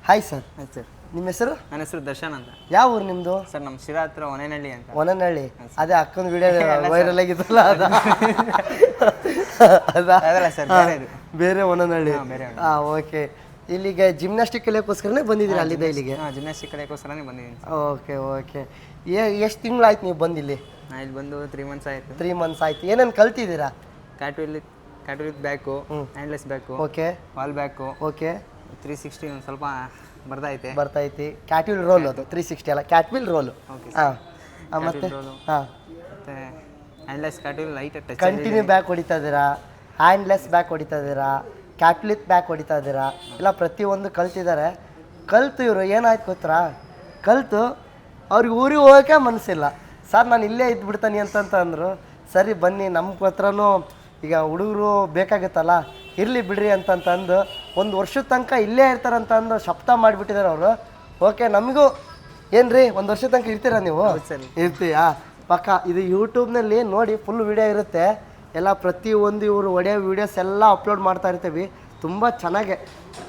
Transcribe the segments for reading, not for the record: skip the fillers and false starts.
Hi sir. Hi sir. ನಿಮ್ಮ ಹೆಸರು? ನನ್ನ ಹೆಸರು ದರ್ಶನ್ ಅಂತ. ಯಾವ ಊರು ನಿಮ್ಮದು? ಸರ್ ನಮ್ಮ ಶಿರಾ ಹತ್ರ ಒನೇನಹಳ್ಳಿ ಅಂತ. ಒನೇನಹಳ್ಳಿ. ಅದೇ ಅಕ್ಕನ ವಿಡಿಯೋ ವೈರಲ್ ಆಗಿತ್ತಲ್ಲ ಅದಾ? ಅದಲ್ಲ ಸರ್, ಬೇರೆ ಒನೇನಹಳ್ಳಿ. ಓಕೆ. ಇಲ್ಲಿಗೆ ಜಿಮ್ನಾಸ್ಟಿಕ್ ಕಲಿಯೋಕ್ಕೋಸ್ಕರನೇ ಬಂದಿದ್ದೀರಿ ಅಲ್ಲಿಂದ ಇಲ್ಲಿಗೆ? ಜಿಮ್ನಾಸ್ಟಿಕ್ ಕಲಿಯೋಕ್ಕೋಸ್ಕರನೇ ಬಂದಿದ್ದೀನಿ. Okay okay. ಎಷ್ಟು ತಿಂಗಳಾಯ್ತು ನೀವು ಬಂದಿಲ್ಲಿ? ನಾನು ಇಲ್ಲಿ ಬಂದು 3 ಮಂತ್ಸ್ ಆಯಿತು. 3 ಮಂತ್ಸ್ ಆಯ್ತು. ಏನೇನು ಕಲ್ತಿದ್ದೀರಾ? Cartwheel back, handless back, okay, wall back, okay, 360 ಒಂದು ಸ್ವಲ್ಪ ಬರ್ತೈತಿ. ಕ್ಯಾಟ್ವಿಲ್ ರೋಲ್ ಅದು 360 ಅಲ್ಲ, ಕ್ಯಾಟ್ವಿಲ್ ರೋಲು. ಹಾಂ. ಮತ್ತೆ ಹಾಂ, ಮತ್ತೆ ಹ್ಯಾಂಡ್ಲೆಸ್ ಕ್ಯಾಟ್ವಿಲ್ ಲೈಟ್ ಟಚ್. ಕಂಟಿನ್ಯೂ ಬ್ಯಾಕ್ ಹೊಡಿತಾ ಇದ್ದೀರಾ, ಹ್ಯಾಂಡ್ಲೆಸ್ ಬ್ಯಾಕ್ ಹೊಡಿತಾ ಇದ್ದೀರಾ, ಕ್ಯಾಟ್ವಿಲ್ ಬ್ಯಾಕ್ ಹೊಡಿತಾ ಇದ್ದೀರಾ, ಎಲ್ಲ ಪ್ರತಿಯೊಂದು ಕಲ್ತಿದ್ದಾರೆ. ಕಲ್ತು ಇವರು ಏನಾಯ್ತು ಗೊತ್ತಾ, ಕಲ್ತು ಅವ್ರಿಗೆ ಊರಿಗೆ ಹೋಗೋಕ್ಕೆ ಮನಸ್ಸಿಲ್ಲ. ಸರ್ ನಾನು ಇಲ್ಲೇ ಇದ್ಬಿಡ್ತಾನೆ ಅಂತಂತ ಅಂದರು. ಸರಿ ಬನ್ನಿ, ನಮ್ಮ ಹತ್ರನೂ ಈಗ ಹುಡುಗರು ಬೇಕಾಗುತ್ತಲ್ಲ, ಇರಲಿ ಬಿಡ್ರಿ ಅಂತಂತಂದು 1 ವರ್ಷದ ತನಕ ಇಲ್ಲೇ ಇರ್ತಾರಂತಂದು ಶಬ್ದ ಮಾಡಿಬಿಟ್ಟಿದ್ದಾರೆ ಅವರು. ಓಕೆ, ನಮಗೂ ಏನು ರೀ 1 ವರ್ಷದ ತನಕ ಇರ್ತೀರಾ ನೀವು? ಇರ್ತೀಯಾ? ಪಕ್ಕ. ಇದು ಯೂಟ್ಯೂಬ್ನಲ್ಲಿ ನೋಡಿ, ಫುಲ್ ವೀಡಿಯೋ ಇರುತ್ತೆ ಎಲ್ಲ, ಪ್ರತಿಯೊಂದು ಇವರು ಒಡೆಯೋ ವೀಡಿಯೋಸ್ ಎಲ್ಲ ಅಪ್ಲೋಡ್ ಮಾಡ್ತಾ ಇರ್ತೀವಿ. ತುಂಬ ಚೆನ್ನಾಗೆ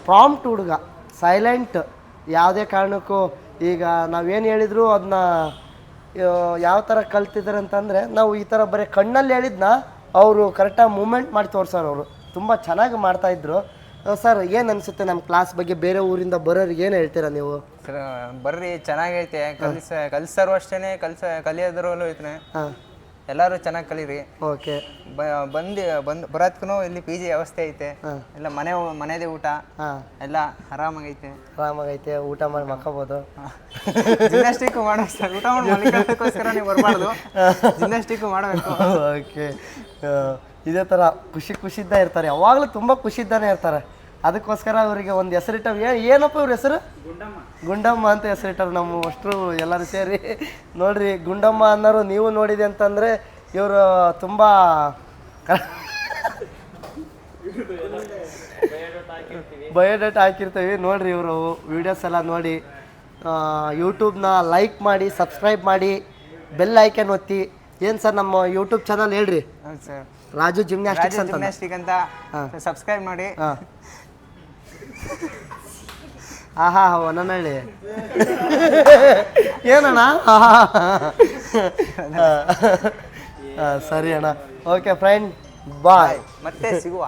ಪ್ರಾಂಪ್ಟ್ ಹುಡುಗ, ಸೈಲೆಂಟ್, ಯಾವುದೇ ಕಾರಣಕ್ಕೂ ಈಗ ನಾವೇನು ಹೇಳಿದ್ರು ಅದನ್ನ ಯಾವ ಥರ ಕಲ್ತಿದ್ದಾರೆ ಅಂತಂದರೆ, ನಾವು ಈ ಥರ ಬರೀ ಕಣ್ಣಲ್ಲಿ ಹೇಳಿದ್ನ ಅವರು ಕರೆಕ್ಟಾಗಿ ಮೂಮೆಂಟ್ ಮಾಡಿ ತೋರ್ಸೋರು. ಅವರು ತುಂಬ ಚೆನ್ನಾಗಿ ಮಾಡ್ತಾಯಿದ್ರು. ಸರ್ ಏನು ಅನಿಸುತ್ತೆ ನಮ್ಮ ಕ್ಲಾಸ್ ಬಗ್ಗೆ? ಬೇರೆ ಊರಿಂದ ಬರೋರಿಗೆ ಏನು ಹೇಳ್ತೀರಾ ನೀವು? ಸರ್ ಬರ್ರಿ, ಚೆನ್ನಾಗೈತೆ. ಕಲಿಸೋರು ಅಷ್ಟೇ, ಕಲಿಯೋದ್ರಲ್ಲೂ ಐತೆ. ಹಾಂ, ಎಲ್ಲರೂ ಚೆನ್ನಾಗಿ ಕಲೀರಿ. ಓಕೆ. ಬರೋದಕ್ಕೂ ಇಲ್ಲಿ PG ವ್ಯವಸ್ಥೆ ಐತೆ. ಎಲ್ಲ ಮನೆದೇ ಊಟ ಎಲ್ಲ ಆರಾಮಾಗೈತೆ. ಊಟ ಮಾಡಿ ಮಕ್ಕೋಬೋದು. ಜಿಮ್ನಾಸ್ಟಿಕ್ ಮಾಡಬೇಕು ಸರ್, ಊಟ ಮಾಡಿ ಮಲಿಕೋಸ್ಕರ ನೀವು ಬರಬಾರ್ದು, ಜಿಮ್ನಾಸ್ಟಿಕ್ ಮಾಡಬೇಕು. ಓಕೆ. ಇದೇ ಥರ ಖುಷಿದ್ದ ಇರ್ತಾರೆ, ಯಾವಾಗಲೂ ತುಂಬ ಖುಷಿದ್ದಾನೆ ಇರ್ತಾರೆ. ಅದಕ್ಕೋಸ್ಕರ ಅವರಿಗೆ ಒಂದು ಹೆಸರಿಟ್ಟವು. ಏನಪ್ಪ ಇವ್ರ ಹೆಸರು? ಗುಂಡಮ್ಮ ಅಂತ ಹೆಸರಿಟ್ಟರು ನಮ್ಮ ಅಷ್ಟರು ಎಲ್ಲರೂ ಸೇರಿ. ನೋಡ್ರಿ, ಗುಂಡಮ್ಮ ಅನ್ನೋರು ನೀವು ನೋಡಿದೆ ಅಂತಂದರೆ ಇವರು ತುಂಬ ಬಯೋಡೇಟಾ ಹಾಕಿರ್ತೀವಿ ನೋಡ್ರಿ. ಇವರು ವೀಡಿಯೋಸ್ ಎಲ್ಲ ನೋಡಿ ಯೂಟ್ಯೂಬ್ನ ಲೈಕ್ ಮಾಡಿ, ಸಬ್ಸ್ಕ್ರೈಬ್ ಮಾಡಿ, ಬೆಲ್ ಐಕನ್ ಒತ್ತಿ. ಏನು ಸರ್ ನಮ್ಮ ಯೂಟ್ಯೂಬ್ ಚಾನಲ್ ಹೇಳ್ರಿ? ಸರ್ ರಾಜು ಜಿಮ್ನಾಸ್ಟಿಕ್ ಅಂತ ಸಬ್ಸ್ಕ್ರೈಬ್ ಮಾಡಿ. ಆಹಾ, ಒನನಹಳ್ಳಿ ಏನಣ್ಣ? ಸರಿ ಅಣ್ಣ. ಓಕೆ ಫ್ರೆಂಡ್, ಬಾಯ್. ಮತ್ತೆ ಸಿಗುವ.